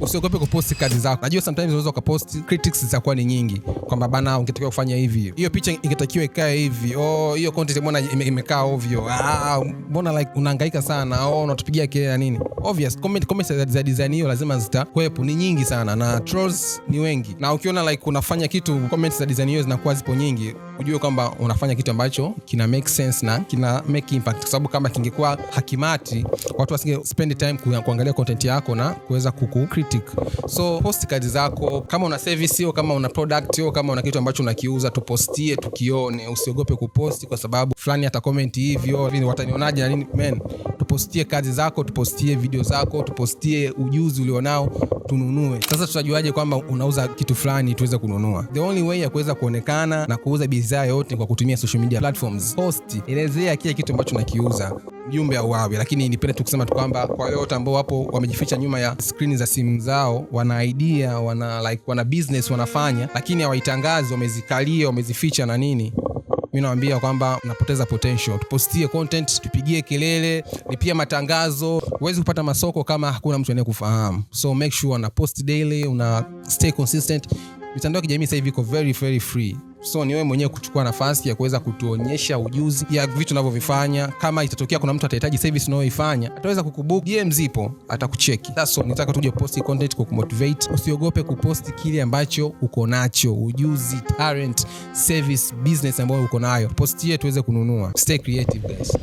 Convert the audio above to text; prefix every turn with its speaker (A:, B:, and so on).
A: Usiogope kuposti kazi zako. Najua sometimes unaweza ukaposti critics zitakuwa ni nyingi, kwamba bana ungetakiwa kufanya hivi, hiyo picha ingetakiwa ikae hivi, hiyo content mbona imekaa ovyo, mbona like unahangaika sana, unatupigia kelele na nini. Obvious comments za design hiyo lazima zitakuwepo, ni nyingi sana, na trolls ni wengi. Na ukiona like unafanya kitu comments za design hiyo zinakuwa zipo nyingi, ujue kwamba unafanya kitu ambacho kina make sense na kina make impact, kwa sababu kama kingekuwa hakimati, watu wasinge spend time kuangalia content yako na kuweza kukucritic. So post kazi zako, kama una service hiyo, kama una product hiyo, kama una kitu ambacho unakiuza, tupostie tukione. Usiogope kuposti kwa sababu fulani ata comment hivyo, watanionaje na nini. Man, tupostie kazi zako, tupostie video zako, tupostie ujuzi ulionao, tununue. Sasa tutajuaje kwamba unauza kitu fulani tuweze kununua? The only way ya kuweza kuonekana na kuuza bidhaa yote kwa kutumia social media platforms. Post, elezea kile kitu ambacho unakiuza, mjumbe au wawe. Lakini nipende tu kusema tu kwamba kwa yote ambao wapo wamejificha nyuma ya screen za simu zao, wana idea, wana business wanafanya, lakini hawaitangazi, wamezikalia, wamezificha na nini, mimi nawaambia kwamba unapoteza potential. Tupostie content, tupigie kelele, lipia matangazo. Huwezi kupata masoko kama hakuna mtu anayekufahamu. So make sure una post daily, una stay consistent. Mitandao ya kijamii sasa hivi iko very very free. So ni wewe mwenyewe kuchukua nafasi ya kuweza kutuonyesha ujuzi ya vitu unavyovifanya. Kama itatokea kuna mtu atahitaji service unayoifanya, ataweza kukubook, DM zipo, atakucheki. Sasa nitaka tuje post content kukumotivate. Usiogope kuposti kile ambacho uko nacho, ujuzi, talent, service, business ambayo uko nayo. Postie tuweze kununua. Stay creative guys.